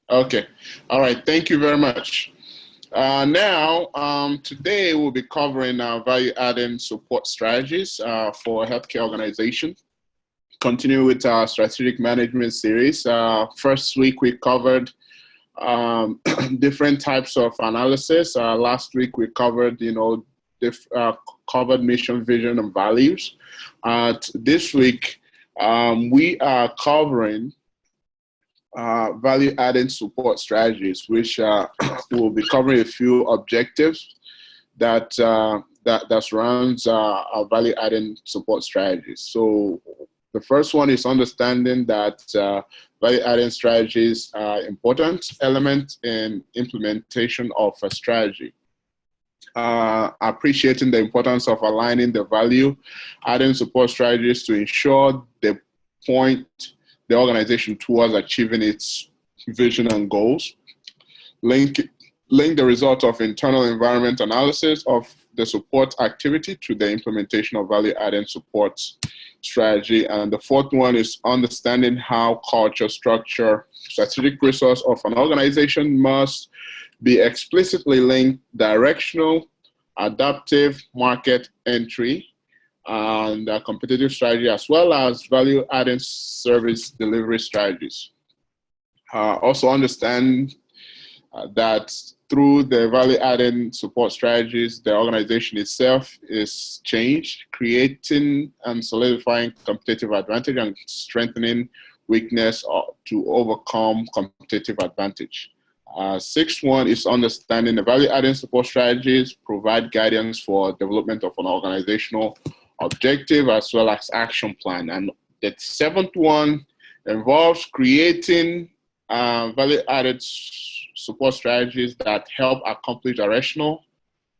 Okay. All right. Thank you very much. Today we'll be covering value-adding support strategies for healthcare organizations. Continue with our strategic management series. First week we covered different types of analysis. Last week we covered, covered mission, vision, and values. This week we are covering value-adding support strategies, which will be covering a few objectives that surrounds our value-adding support strategies. So the first one is understanding that value-adding strategies are important element in implementation of a strategy. Appreciating the importance of aligning the value-adding support strategies to ensure they point the organization towards achieving its vision and goals. Link the result of internal environment analysis of the support activity to the implementation of value-adding support strategy. And the fourth one is understanding how culture, structure, strategic resource of an organization must be explicitly linked directional, adaptive market entry, and competitive strategy, as well as value-adding service delivery strategies. Also understand that through the value-adding support strategies, the organization itself is changed, creating and solidifying competitive advantage and strengthening weakness to overcome competitive advantage. Sixth one is understanding the value-adding support strategies provide guidance for development of an organizational objective as well as action plan. And the seventh one involves creating value-added support strategies that help accomplish directional,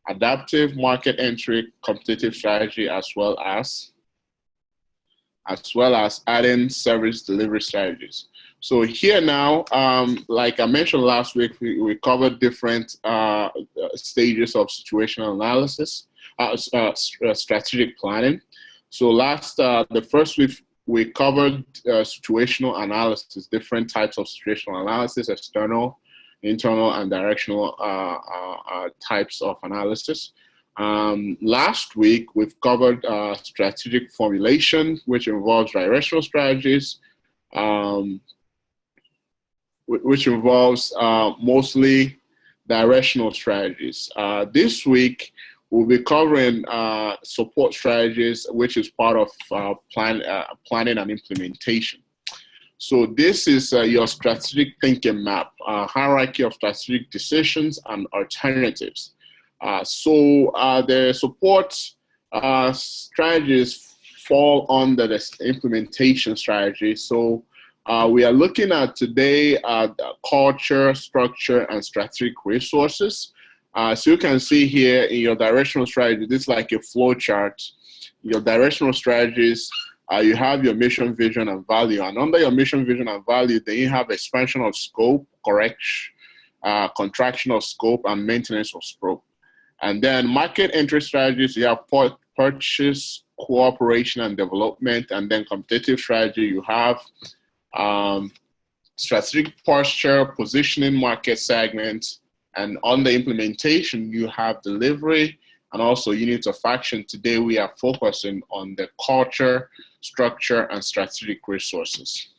adaptive market entry, competitive strategy, as well as adding service delivery strategies. So here now, like I mentioned last week, we covered different stages of situational analysis, strategic planning. So the first week we covered situational analysis, different types of situational analysis, external, internal, and directional types of analysis. Last week we've covered strategic formulation, which involves directional strategies, which involves mostly directional strategies. This week, we'll be covering support strategies, which is part of planning and implementation. So this is your strategic thinking map, hierarchy of strategic decisions and alternatives. The support strategies fall under the implementation strategy. So we are looking at today the culture, structure, and strategic resources. So you can see here in your directional strategy, this is like a flow chart. Your directional strategies, you have your mission, vision, and value. And under your mission, vision, and value, then you have expansion of scope, contraction of scope, and maintenance of scope. And then market entry strategies, you have purchase, cooperation, and development. And then competitive strategy, you have strategic posture, positioning, market segments, and on the implementation, you have delivery and also units of action. Today, we are focusing on the culture, structure, and strategic resources.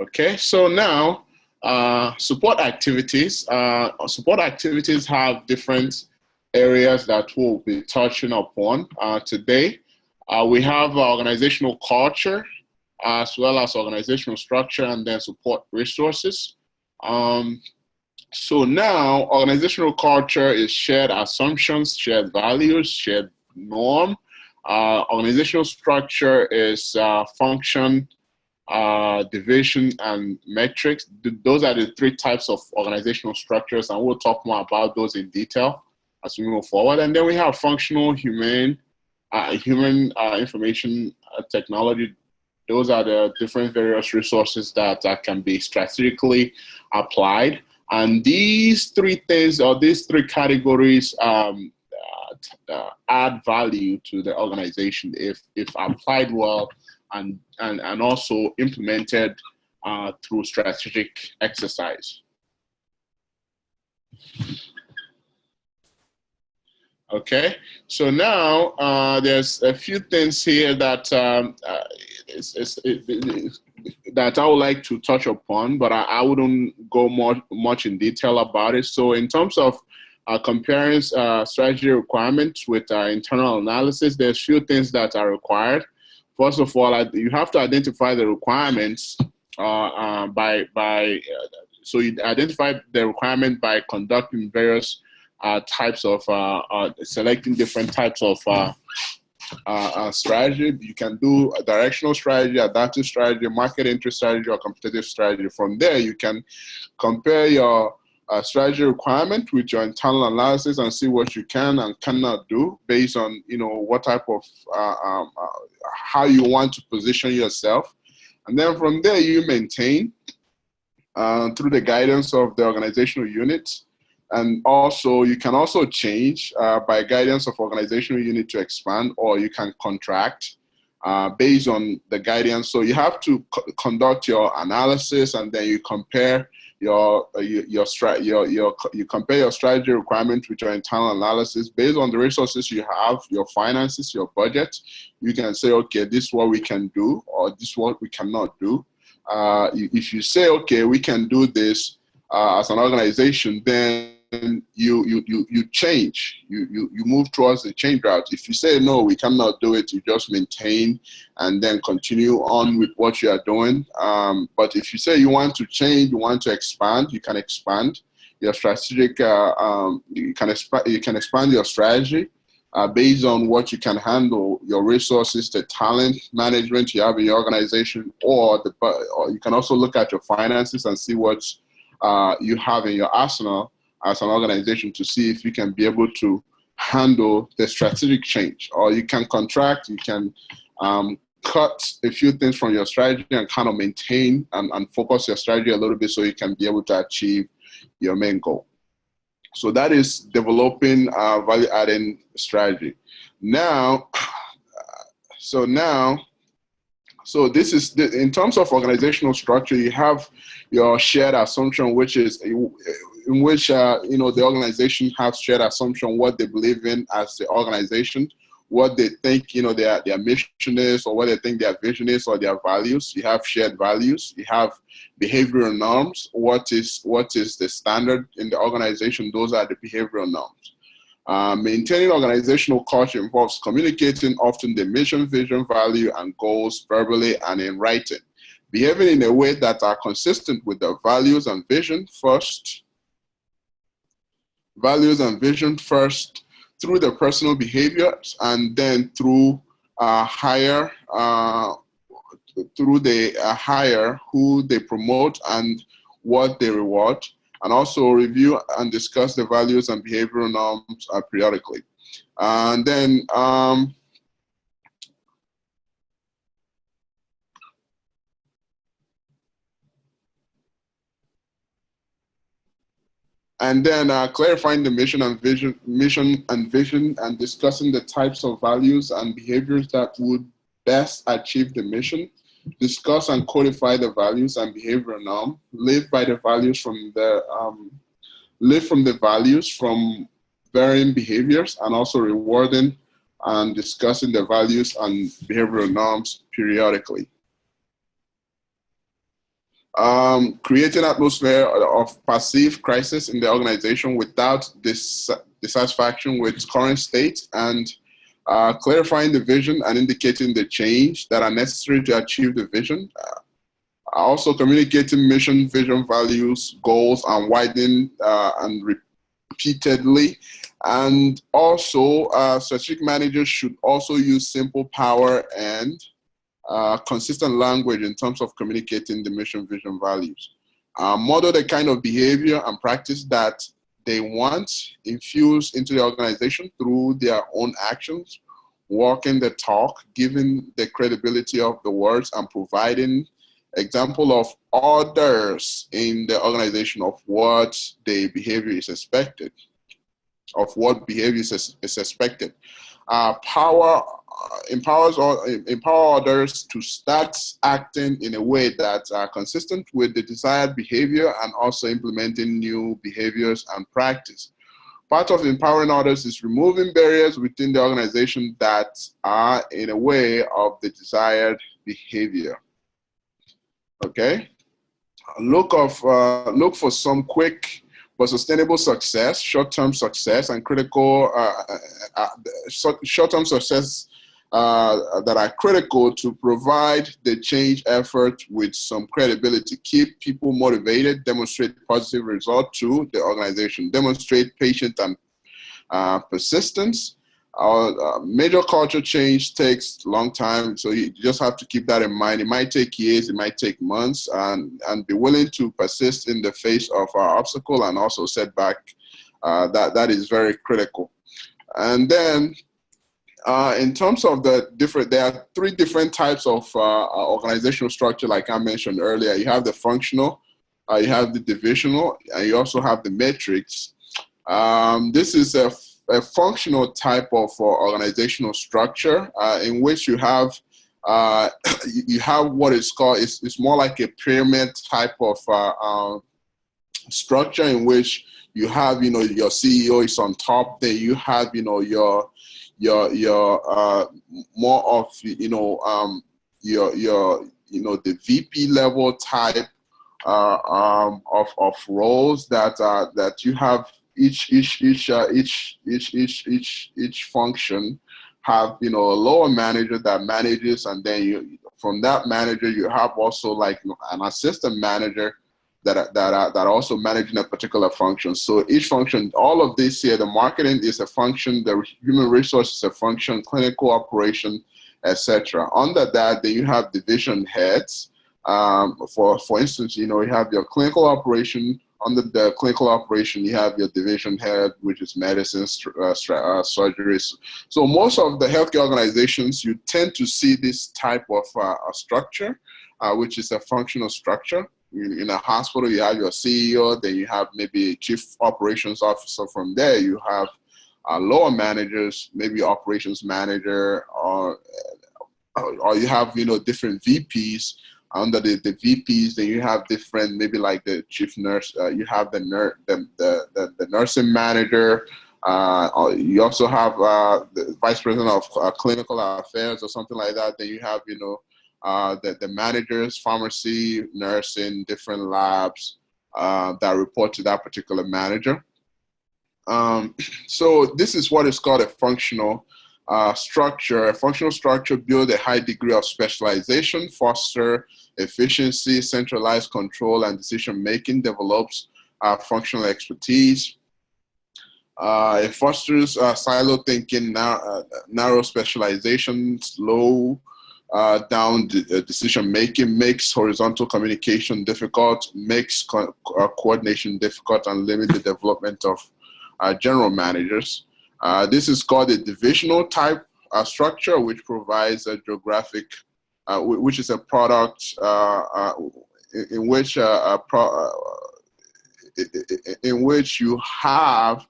Okay, so now, support activities. Support activities have different areas that we'll be touching upon today. We have organizational culture, as well as organizational structure, and then support resources. So now, organizational culture is shared assumptions, shared values, shared norm. Organizational structure is function, division, and metrics. Those are the three types of organizational structures, and we'll talk more about those in detail as we move forward. And then we have functional, human information technology. Those are the different various resources that can be strategically applied. And these three things, or these three categories, add value to the organization if applied well and also implemented through strategic exercise. Okay, so now there's a few things here that that I would like to touch upon, but I wouldn't go much in detail about it. So in terms of comparing strategy requirements with internal analysis, there's few things that are required. First of all, you have to identify the requirements so you identify the requirement by conducting various types of selecting different types of strategy. You can do a directional strategy, adaptive strategy, market entry strategy, or competitive strategy. From there, you can compare your strategy requirement with your internal analysis and see what you can and cannot do based on what type of how you want to position yourself. And then from there, you maintain through the guidance of the organizational unit. And also, you can also change by guidance of organizational unit to expand, or you can contract based on the guidance. So you have to conduct your analysis, and then you compare you compare your strategy requirement with your internal analysis based on the resources you have, your finances, your budget. You can say, okay, this is what we can do, or this is what we cannot do. If you say, okay, we can do this as an organization, then you change, you move towards the change route. If you say no, we cannot do it, you just maintain and then continue on with what you are doing. But if you say you want to change, you want to expand, you can expand your strategic. You can expand your strategy based on what you can handle, your resources, the talent management you have in your organization, or you can also look at your finances and see what you have in your arsenal as an organization to see if you can be able to handle the strategic change. Or you can contract, you can cut a few things from your strategy and kind of maintain and focus your strategy a little bit so you can be able to achieve your main goal. So that is developing value-adding strategy. So this is in terms of organizational structure. You have your shared assumption, which is in which the organization has shared assumption, what they believe in as the organization, what they think their mission is, or what they think their vision is, or their values. You have shared values. You have behavioral norms. What is the standard in the organization? Those are the behavioral norms. Maintaining organizational culture involves communicating often the mission, vision, value, and goals verbally and in writing. Behaving in a way that are consistent with the values and vision first. Values and vision first through the personal behaviors, and then through higher who they promote and what they reward, and also review and discuss the values and behavioral norms periodically. And then clarifying the mission and vision, and discussing the types of values and behaviors that would best achieve the mission. Discuss and codify the values and behavioral norm. Live by the values from varying behaviors, and also rewarding and discussing the values and behavioral norms periodically. Creating an atmosphere of perceived crisis in the organization without dissatisfaction with current state, and clarifying the vision and indicating the change that are necessary to achieve the vision. Also communicating mission, vision, values, goals, and widening and repeatedly. And also strategic managers should also use simple, power, and consistent language in terms of communicating the mission, vision, values. Model the kind of behavior and practice that they want infused into the organization through their own actions, walking the talk, giving the credibility of the words, and providing example of others in the organization of what the behavior is expected, Power empower others to start acting in a way that are consistent with the desired behavior and also implementing new behaviors and practice. Part of empowering others is removing barriers within the organization that are in a way of the desired behavior. Okay, look for some quick but sustainable success, short-term success, and critical short-term success that are critical to provide the change effort with some credibility. Keep people motivated, demonstrate positive results to the organization, demonstrate patience and persistence. Major culture change takes a long time, so you just have to keep that in mind. It might take years, it might take months, and be willing to persist in the face of obstacle and also setback. That is very critical. And then in terms of the different, there are three different types of organizational structure, like I mentioned earlier. You have the functional, you have the divisional, and you also have the matrix. This is a functional type of organizational structure in which you have what is called, it's more like a pyramid type of structure in which you have, your CEO is on top. Then you have, your more of, the VP level type of roles that you have. Each function have a lower manager that manages, and then from that manager you have also like an assistant manager that are also managing a particular function. So each function, all of this here, the marketing is a function, the human resource is a function, clinical operation, etc. Under that, then you have division heads. For instance, you have your clinical operation. Under the clinical operation, you have your division head, which is medicine, surgeries. So most of the healthcare organizations, you tend to see this type of structure, which is a functional structure. In a hospital, you have your CEO, then you have maybe a chief operations officer. From there, you have lower managers, maybe operations manager, or you have different VPs. Under the VPs, then you have different, maybe like the chief nurse, you have the nursing manager. You also have the vice president of clinical affairs or something like that. Then you have, the managers, pharmacy, nursing, different labs that report to that particular manager. So this is what is called a functional structure. A functional structure builds a high degree of specialization, foster efficiency, centralized control and decision making, develops functional expertise. It fosters silo thinking, narrow specialization, slow down decision making, makes horizontal communication difficult, makes coordination difficult, and limit the development of general managers. This is called a divisional type structure, which provides a geographic, which is a product in which you have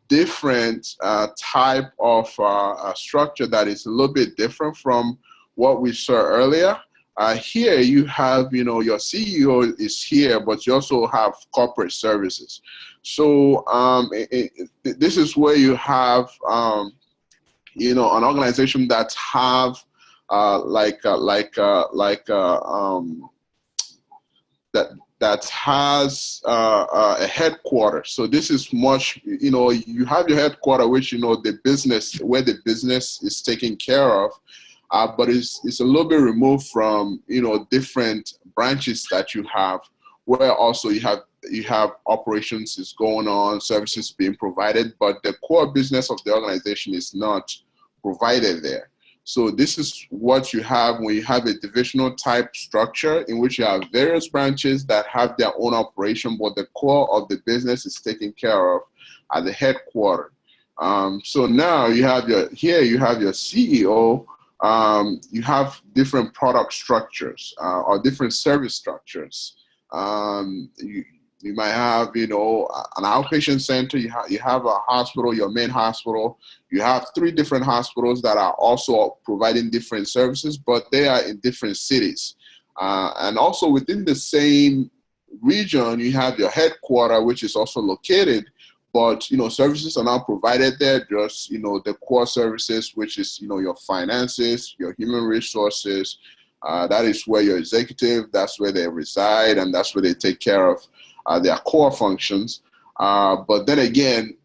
different type of structure that is a little bit different from what we saw earlier. Here you have, your CEO is here, but you also have corporate services. So this is where you have, an organization that have that has a headquarters. So this is much, you have your headquarters, which the business, where the business is taken care of. But it's a little bit removed from different branches that you have, where also you have operations is going on, services being provided, but the core business of the organization is not provided there. So this is what you have when you have a divisional type structure in which you have various branches that have their own operation, but the core of the business is taken care of at the headquarters. So now you have your CEO. You have different product structures or different service structures. You might have, you know, an outpatient center. You have a hospital, your main hospital. You have 3 different hospitals that are also providing different services, but they are in different cities. And also within the same region, you have your headquarters, which is also located, but, you know, services are not provided there. Just, you know, the core services, which is, you know, your finances, your human resources. That is where your executive, that's where they reside, and that's where they take care of their core functions. But then again,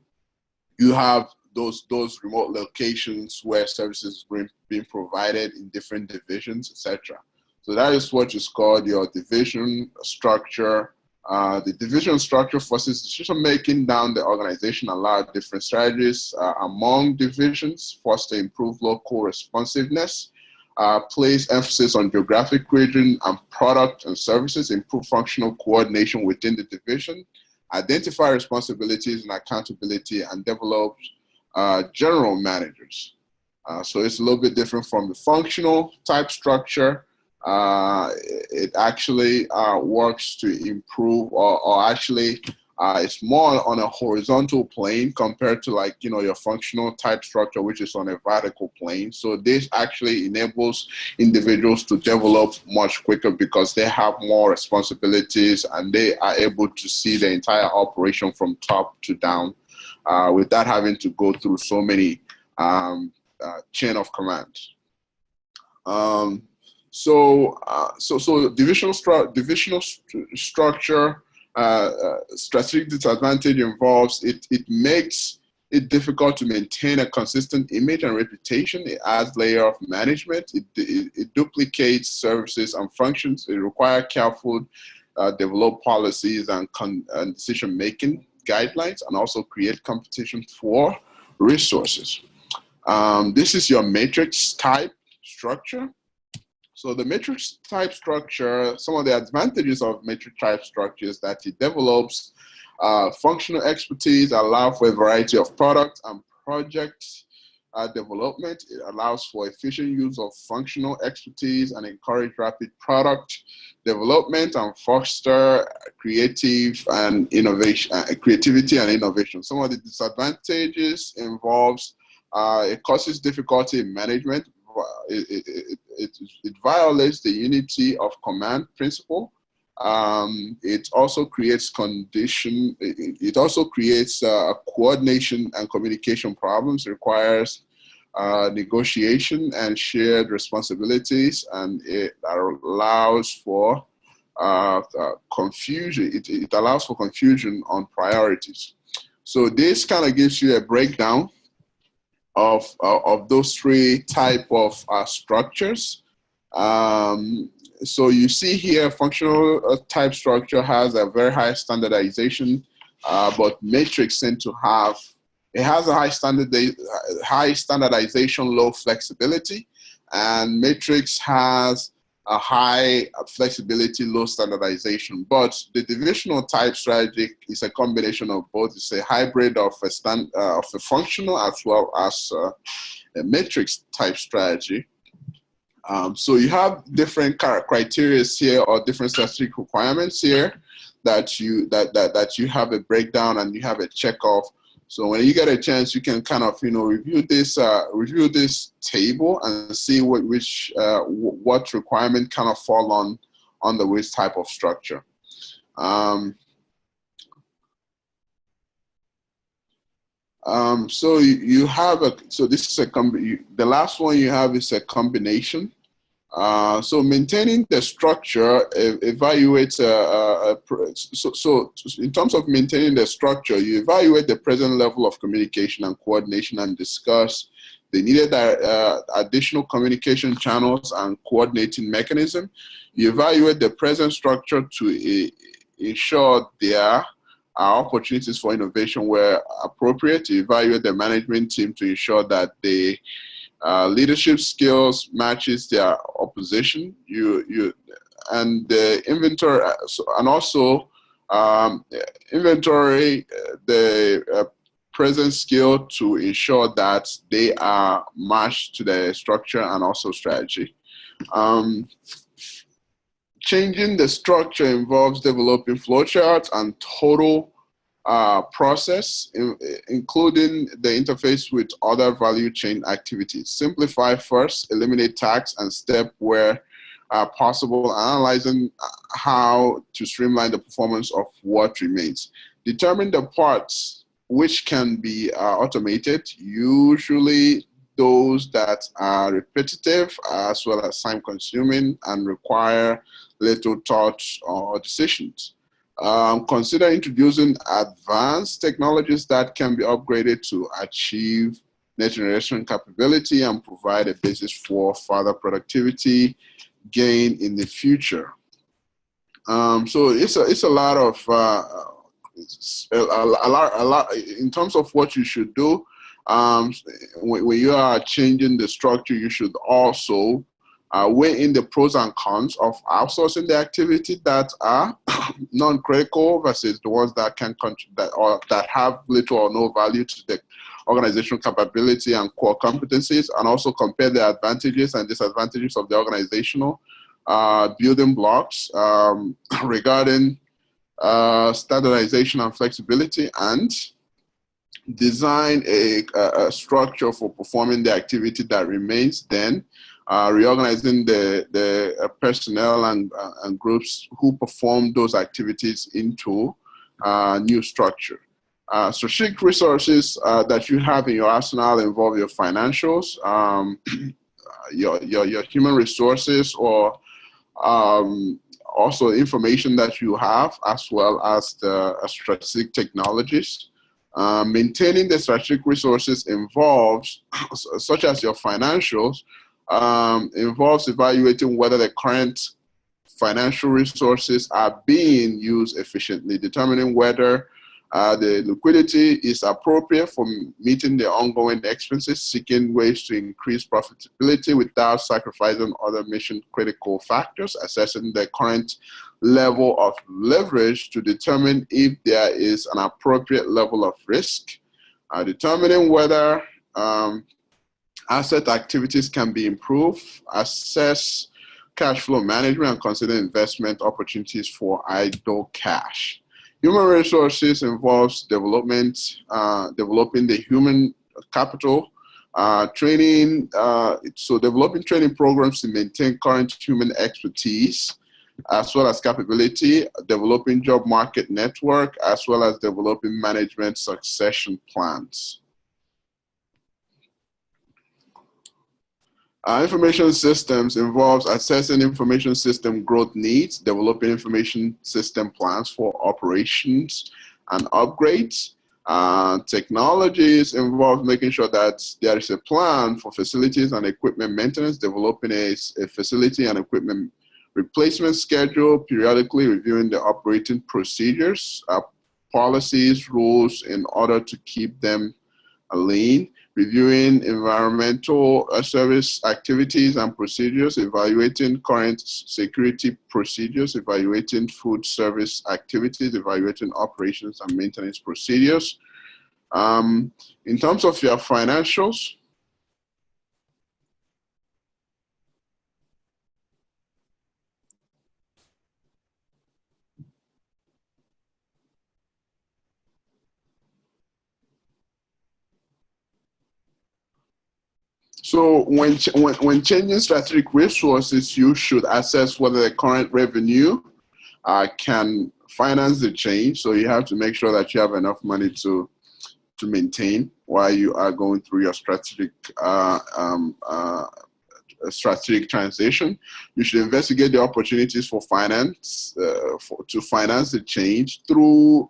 you have those remote locations where services are being provided in different divisions, etc. So that is what is called your division structure. The division structure forces decision making down the organization, allow different strategies among divisions, foster improved local responsiveness, place emphasis on geographic region and product and services, improve functional coordination within the division, identify responsibilities and accountability, and develop general managers. So it's a little bit different from the functional type structure. It actually works to improve, or actually it's more on a horizontal plane compared to, like, you know, your functional type structure, which is on a vertical plane. So this actually enables individuals to develop much quicker because they have more responsibilities and they are able to see the entire operation from top to down without having to go through so many chain of command. So divisional structure, strategic disadvantage involves it makes it difficult to maintain a consistent image and reputation. It adds layer of management. It duplicates services and functions. It requires careful develop policies and decision-making guidelines, and also create competition for resources. This is your matrix type structure. So the matrix type structure, some of the advantages of matrix type structure is that it develops functional expertise, allow for a variety of products and project development. It allows for efficient use of functional expertise and encourage rapid product development and foster creativity and innovation. Some of the disadvantages involves it causes difficulty in management. It violates the unity of command principle. It also creates it also creates coordination and communication problems. It requires negotiation and shared responsibilities, and it allows for confusion. It allows for confusion on priorities. So this kind of gives you a breakdown of those 3 type of structures. So you see here, functional type structure has a very high standardization, but matrix tend to have, it has a high standardization, low flexibility, and matrix has a high flexibility, low standardization. But the divisional type strategy is a combination of both. It's a hybrid of a functional as well as a matrix type strategy. So you have different criteria here, or different strategic requirements here that you have a breakdown and you have a check off. So when you get a chance, you can kind of, you know, review this table and see what requirement kind of fall on the which type of structure. So you have so this is the last one you have is a combination. So maintaining the structure evaluates, so in terms of maintaining the structure, you evaluate the present level of communication and coordination and discuss the needed additional communication channels and coordinating mechanism. You evaluate the present structure to ensure there are opportunities for innovation where appropriate. You evaluate the management team to ensure that the leadership skills matches their opposition. And the inventory, and also inventory the present skill to ensure that they are matched to the structure and also strategy. Changing the structure involves developing flowcharts and total process, including the interface with other value chain activities. Simplify first, eliminate tasks and step where possible, analyzing how to streamline the performance of what remains. Determine the parts which can be automated, usually those that are repetitive as well as time consuming and require little thought or decisions. Consider introducing advanced technologies that can be upgraded to achieve next generation capability and provide a basis for further productivity gain in the future. So it's a lot of a lot in terms of what you should do. When you are changing the structure, you should also weigh in the pros and cons of outsourcing the activity that are non-critical versus the ones that can contribute or that have little or no value to the organizational capability and core competencies, and also compare the advantages and disadvantages of the organizational building blocks regarding standardization and flexibility, and design a structure for performing the activity that remains, then reorganizing the personnel and groups who perform those activities into new structure. Strategic resources that you have in your arsenal involve your financials, your human resources, or also information that you have, as well as the strategic technologies. Maintaining the strategic resources involves, such as your financials, involves evaluating whether the current financial resources are being used efficiently, determining whether the liquidity is appropriate for meeting the ongoing expenses, seeking ways to increase profitability without sacrificing other mission critical factors, assessing the current level of leverage to determine if there is an appropriate level of risk, determining whether asset activities can be improved, assess cash flow management, and consider investment opportunities for idle cash. Human resources involves developing the human capital, training, so developing training programs to maintain current human expertise, as well as capability, developing job market network, as well as developing management succession plans. Information systems involves assessing information system growth needs, developing information system plans for operations and upgrades. Technologies involve making sure that there is a plan for facilities and equipment maintenance, developing a facility and equipment replacement schedule, periodically reviewing the operating procedures, policies, rules in order to keep them lean, reviewing environmental service activities and procedures, evaluating current security procedures, evaluating food service activities, evaluating operations and maintenance procedures. In terms of your financials, so when changing strategic resources, you should assess whether the current revenue can finance the change. So you have to make sure that you have enough money to maintain while you are going through your strategic transition. You should investigate the opportunities for finance to finance the change through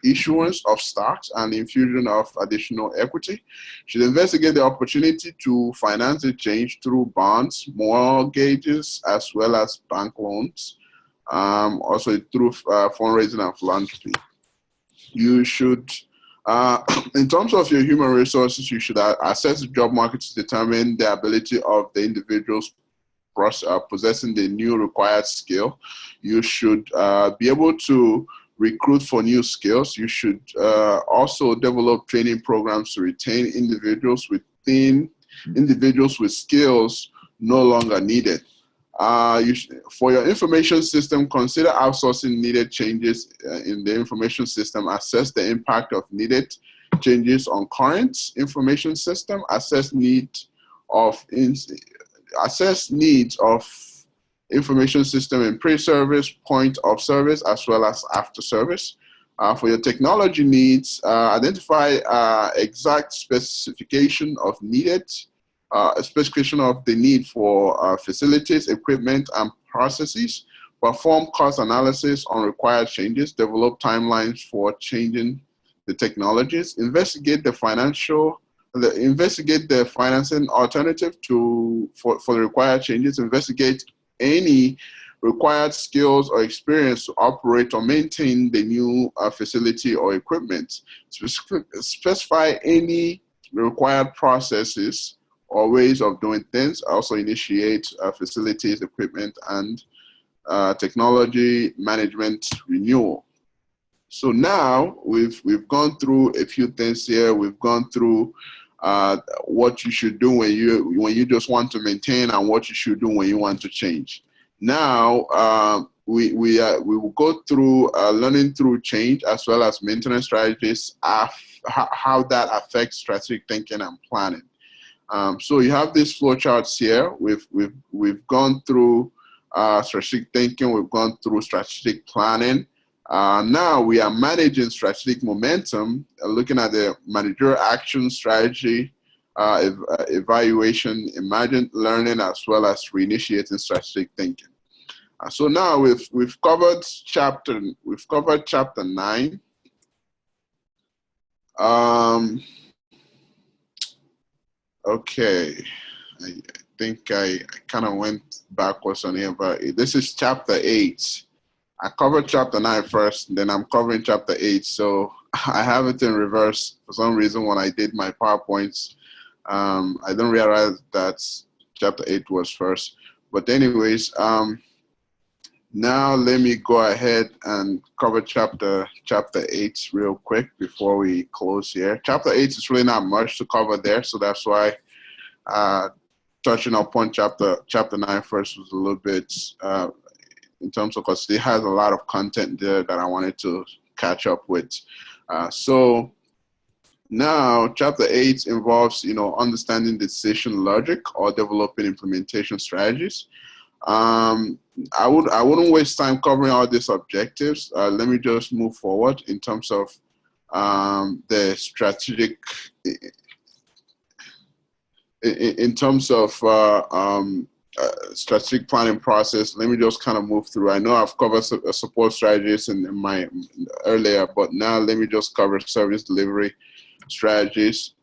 issuance of stocks and infusion of additional equity. You should investigate the opportunity to finance the change through bonds, mortgages, as well as bank loans, also through fundraising and philanthropy. You should in terms of your human resources, you should assess the job market to determine the ability of the individuals possessing the new required skill. You should be able to recruit for new skills. You should also develop training programs to retain individuals with skills no longer needed. For your information system, consider outsourcing needed changes in the information system. Assess the impact of needed changes on current information system. Assess needs of information system in pre-service, point of service, as well as after service. For your technology needs, identify exact specification of needed, a specification of the need for facilities, equipment, and processes. Perform cost analysis on required changes. Develop timelines for changing the technologies. Investigate the financing alternative for the required changes. Investigate any required skills or experience to operate or maintain the new facility or equipment. Specify any required processes or ways of doing things. Also initiate facilities, equipment, and technology management renewal. So now we've gone through a few things here. We've gone through what you should do when you just want to maintain, and what you should do when you want to change. Now we will go through learning through change as well as maintenance strategies, how that affects strategic thinking and planning. So you have these flowcharts here. We've gone through strategic thinking. We've gone through strategic planning. Now we are managing strategic momentum, looking at the managerial action strategy, evaluation, emergent learning, as well as reinitiating strategic thinking. So now we've covered chapter 9. Okay, I think I kind of went backwards on here, but this is chapter 8. I covered chapter 9 first, then I'm covering chapter 8. So I have it in reverse for some reason. When I did my PowerPoints, I didn't realize that chapter 8 was first. But anyways, now let me go ahead and cover chapter 8 real quick before we close here. Chapter 8 is really not much to cover there, so that's why touching upon chapter 9 first was a little bit in terms of, because it has a lot of content there that I wanted to catch up with. So now chapter 8 involves, understanding decision logic or developing implementation strategies. I wouldn't waste time covering all these objectives. Let me just move forward in terms of the strategic, in terms of strategic planning process. Let me just kind of move through. I know I've covered support strategies in my earlier, but now let me just cover service delivery strategies.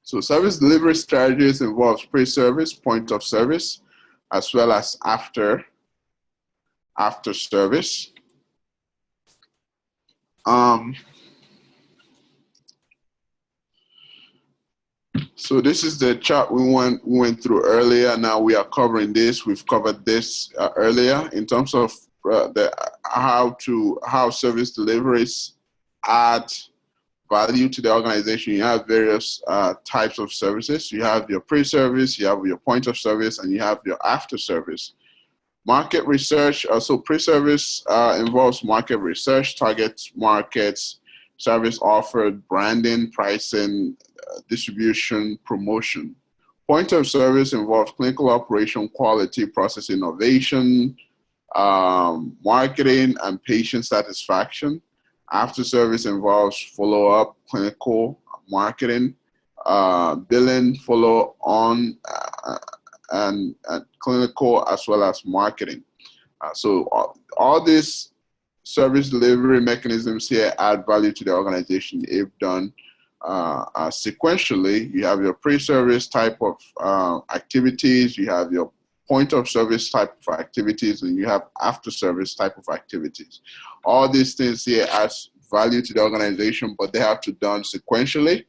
So service delivery strategies involves pre-service, point of service, as well as after service. So this is the chart we went through earlier. Now we are covering this. We've covered this earlier in terms of how service deliveries add value to the organization. You have various types of services. You have your pre-service, you have your point of service, and you have your after service. Market research. So pre-service involves market research, targets markets, service offered, branding, pricing, distribution, promotion. Point of service involves clinical operation, quality, process innovation, marketing, and patient satisfaction. After service involves follow-up, clinical, marketing, billing, follow-on, and clinical, as well as marketing. So all these service delivery mechanisms here add value to the organization if done sequentially. You have your pre-service type of activities, you have your point of service type of activities, and you have after service type of activities. All these things here add value to the organization, but they have to be done sequentially.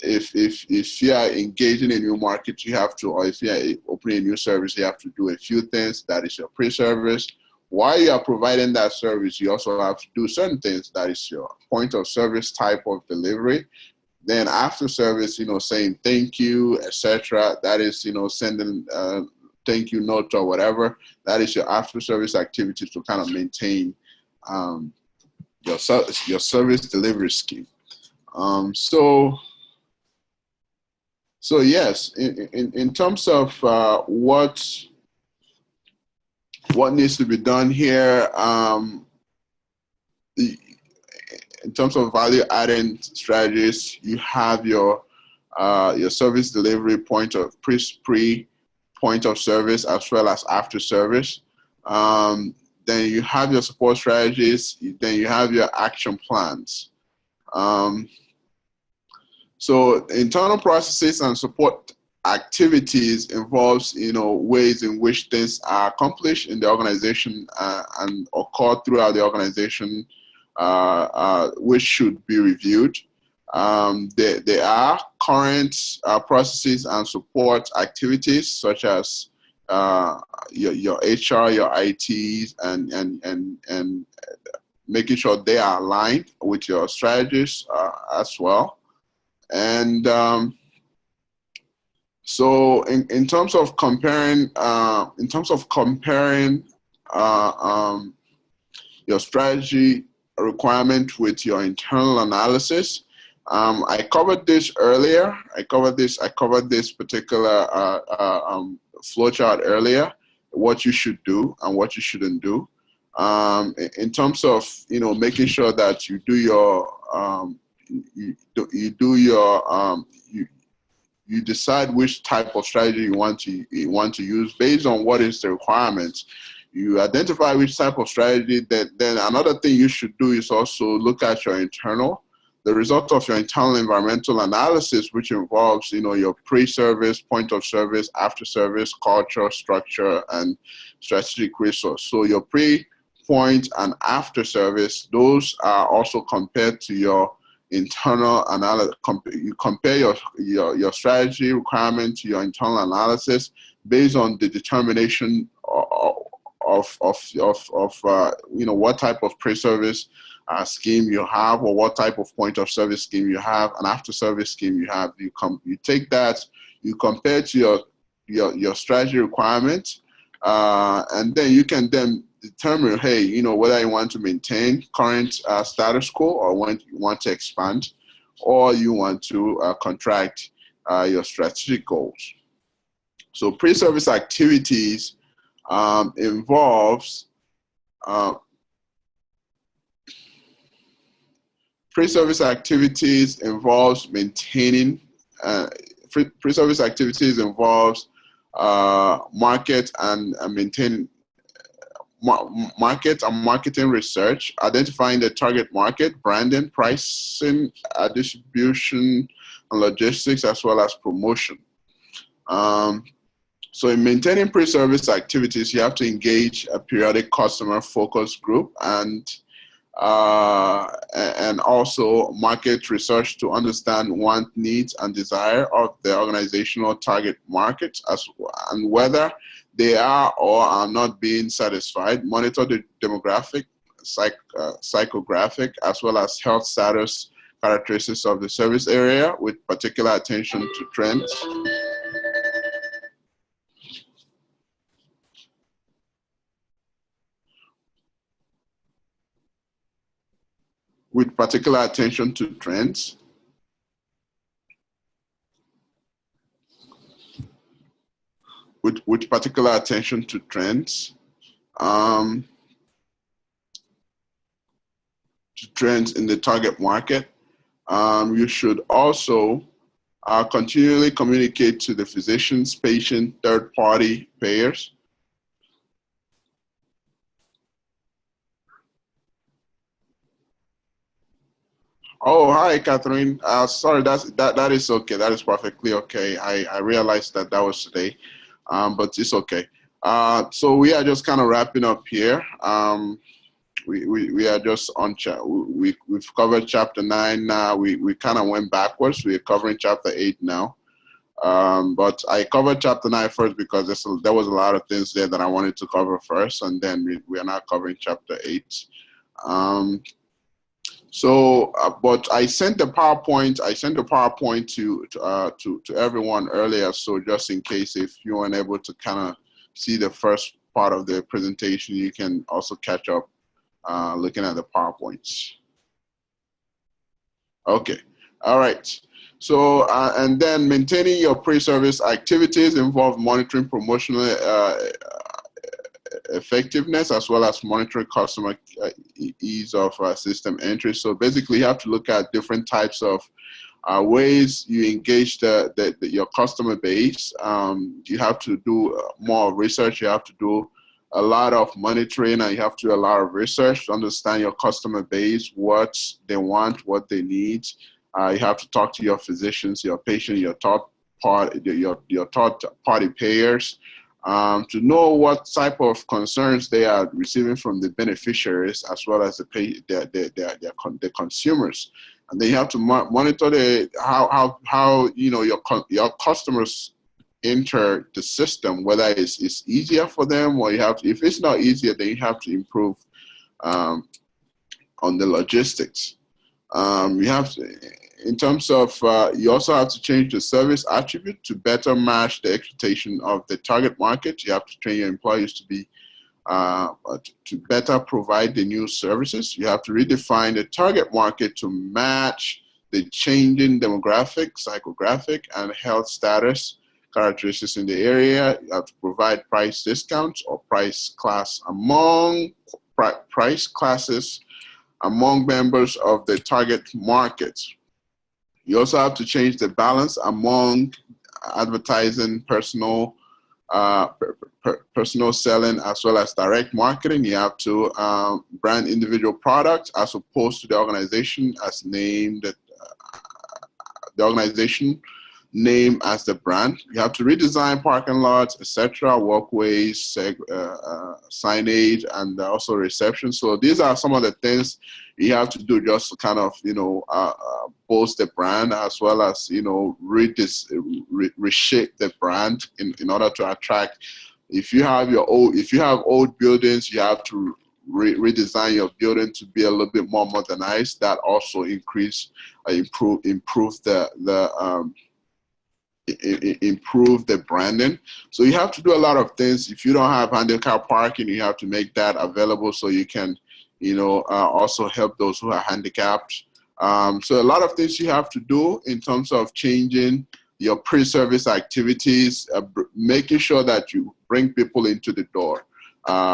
If you are engaging in a new market, you have to, or if you are opening a new service, you have to do a few things. That is your pre-service. While you are providing that service, you also have to do certain things. That is your point of service type of delivery. Then after service, saying thank you, etc. That is, sending thank you note or whatever. That is your after service activities to kind of maintain your service delivery scheme. So yes, in terms of what needs to be done here, in terms of value adding strategies, you have your service delivery point of pre point of service as well as after service. Then you have your support strategies. Then you have your action plans. So internal processes and support activities involves, ways in which things are accomplished in the organization and occur throughout the organization, which should be reviewed. There are current processes and support activities such as your HR, your IT, and making sure they are aligned with your strategies as well. And so in terms of comparing, your strategy requirement with your internal analysis, I covered this earlier. I covered this particular flowchart earlier. What you should do and what you shouldn't do. In terms of making sure that you do your you decide which type of strategy you want to use based on what is the requirements. You identify which type of strategy. Then another thing you should do is also look at the result of your internal environmental analysis, which involves your pre-service, point of service, after service, culture, structure, and strategic resource. So your pre, point, and after service, those are also compared to your internal analysis. You compare your strategy requirement to your internal analysis based on the determination of what type of pre-service scheme you have, or what type of point of service scheme you have, and after service scheme you have. You take that, you compare to your strategy requirements, and then you can then determine, hey, whether you want to maintain current status quo, or when you want to expand, or you want to contract your strategic goals. So pre-service activities involves pre-service activities involves maintaining. Pre-service activities involves market and maintaining. Market and marketing research, identifying the target market, branding, pricing, distribution, and logistics, as well as promotion. So in maintaining pre-service activities, you have to engage a periodic customer focus group and also market research to understand want, needs, and desire of the organizational target markets, and whether they are or are not being satisfied. Monitor the demographic, psychographic, as well as health status characteristics of the service area, with particular attention to trends. With particular attention to trends. With particular attention to trends. To trends in the target market. You should also continually communicate to the physicians, patient, third-party payers. Oh, hi, Catherine. Sorry, that is okay. That is perfectly okay. I realized that was today, but it's okay. So we are just kind of wrapping up here. We are just on we've covered chapter 9 now. We kind of went backwards. We're covering chapter 8 now. But I covered chapter 9 first because there was a lot of things there that I wanted to cover first, and then we are now covering chapter 8. So, but I sent the PowerPoint. I sent the PowerPoint to everyone earlier. So just in case if you weren't able to kind of see the first part of the presentation, you can also catch up looking at the PowerPoints. Okay. All right. So, and then maintaining your pre-service activities involve monitoring promotional effectiveness as well as monitoring customer ease of system entry. So basically, you have to look at different types of ways you engage your customer base. You have to do more research. You have to do a lot of monitoring, and you have to do a lot of research to understand your customer base, what they want, what they need. You have to talk to your physicians, your patient, your third party payers, to know what type of concerns they are receiving from the beneficiaries as well as the consumers. And then you have to monitor how your customers enter the system, whether it's easier for them, or you have to, if it's not easier, then you have to improve on the logistics. You have to, in terms of, you also have to change the service attribute to better match the expectation of the target market. You have to train your employees to be to better provide the new services. You have to redefine the target market to match the changing demographic, psychographic, and health status characteristics in the area. You have to provide price discounts or price classes among members of the target market. You also have to change the balance among advertising, personal selling, as well as direct marketing. You have to brand individual products as opposed to the organization as named, the organization name as the brand. You have to redesign parking lots, etc., walkways, signage, and also reception. So these are some of the things you have to do just to kind of, boost the brand, as well as, reshape the brand in order to attract. If you have old buildings, you have to redesign your building to be a little bit more modernized. That also improve the branding. So you have to do a lot of things. If you don't have handicap parking, you have to make that available so you can, also help those who are handicapped. So a lot of things you have to do in terms of changing your pre-service activities, making sure that you bring people into the door.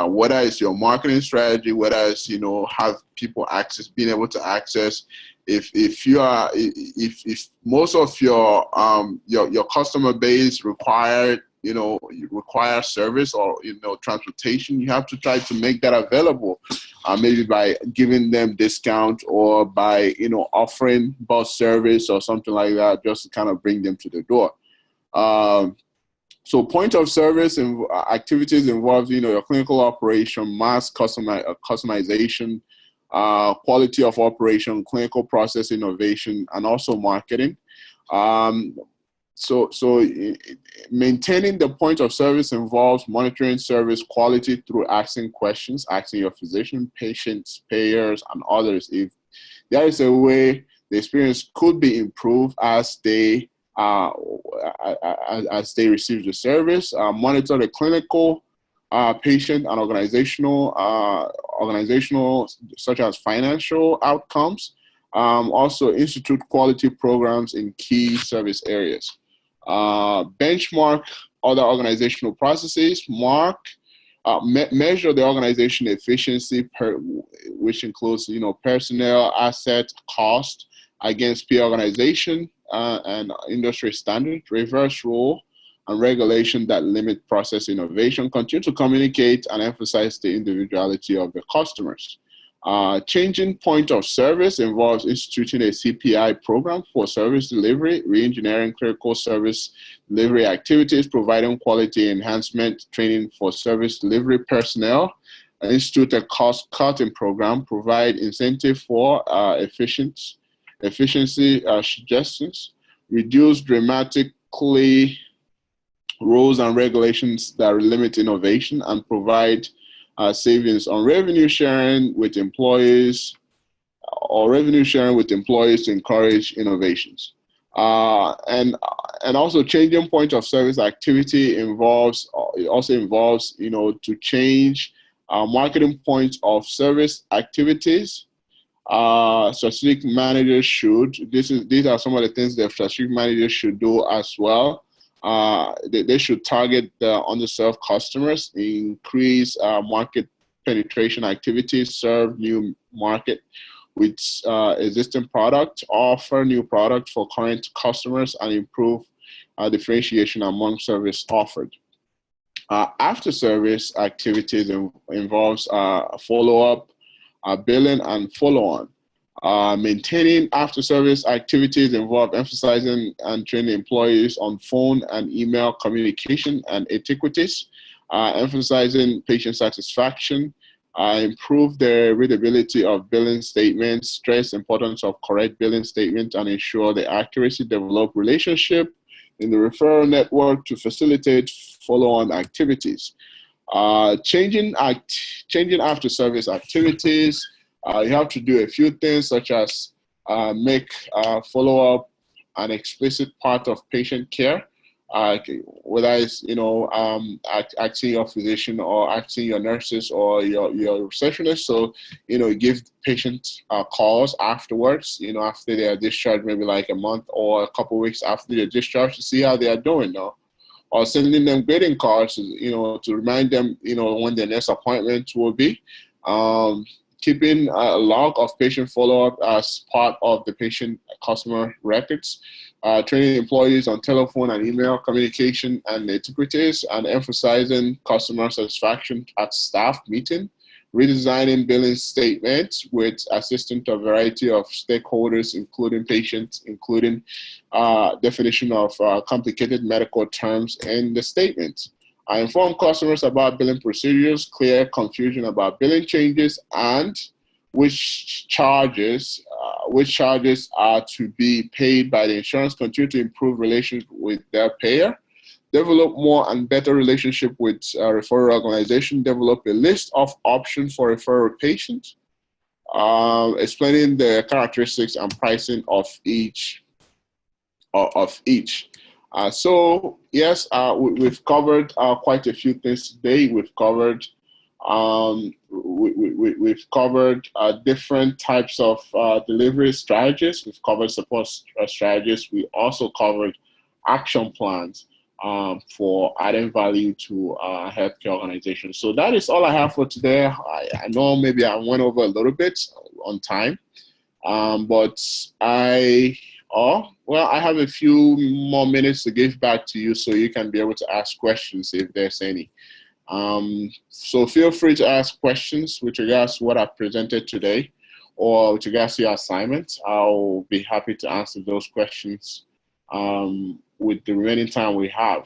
Whether it's your marketing strategy, whether it's, have people being able to access. If most of your customer base require service or transportation, you have to try to make that available, maybe by giving them discount or by offering bus service or something like that, just to kind of bring them to the door. So point of service and activities involve your clinical operation, mass customization, quality of operation, clinical process innovation, and also marketing. So maintaining the point of service involves monitoring service quality through asking questions, asking your physician, patients, payers, and others if there is a way the experience could be improved as they receive the service. Monitor the clinical, patient, and organizational, such as financial outcomes. Also institute quality programs in key service areas. Benchmark other organizational processes. Measure the organization efficiency, which includes personnel, asset, cost against peer organization and industry standards. Reverse rule and regulation that limit process innovation. Continue to communicate and emphasize the individuality of the customers. Changing point of service involves instituting a CPI program for service delivery, re-engineering critical service delivery activities, providing quality enhancement training for service delivery personnel, institute a cost-cutting program, provide incentive for efficiency suggestions, reduce dramatically rules and regulations that limit innovation, and provide savings on revenue sharing with employees, or revenue sharing with employees to encourage innovations. And also changing point of service activity also involves, to change marketing points of service activities. Strategic managers these are some of the things that strategic managers should do as well. They should target the underserved customers, increase market penetration activities, serve new market with existing product, offer new product for current customers, and improve differentiation among service offered. After service activities involves follow-up, billing, and follow-on. Maintaining after-service activities involve emphasizing and training employees on phone and email communication and etiquettes, emphasizing patient satisfaction, improve the readability of billing statements, stress importance of correct billing statements, and ensure the accuracy, develop relationship in the referral network to facilitate follow-on activities. Changing after service activities, you have to do a few things such as make follow-up an explicit part of patient care, whether it's acting your physician or acting your nurses or your receptionist. So give patients calls afterwards, after they are discharged, maybe like a month or a couple of weeks after they're discharged, to see how they are doing now. Or sending them greeting cards, to remind them, when their next appointment will be. Keeping a log of patient follow-up as part of the patient customer records. Training employees on telephone and email communication and etiquettes, and emphasizing customer satisfaction at staff meeting. Redesigning billing statements with assistance to a variety of stakeholders, including patients, including definition of complicated medical terms in the statements. Inform customers about billing procedures, clear confusion about billing changes, and which charges are to be paid by the insurance. Continue to improve relations with their payer. Develop more and better relationship with referral organization. Develop a list of options for referral patients. Explaining the characteristics and pricing of each. So yes, we've covered quite a few things today. We've covered different types of delivery strategies. We've covered support strategies. We also covered action plans for adding value to healthcare organizations. So that is all I have for today. I know maybe I went over a little bit on time, but I have a few more minutes to give back to you so you can be able to ask questions if there's any. So feel free to ask questions with regards to what I presented today or with regards to your assignments. I'll be happy to answer those questions with the remaining time we have.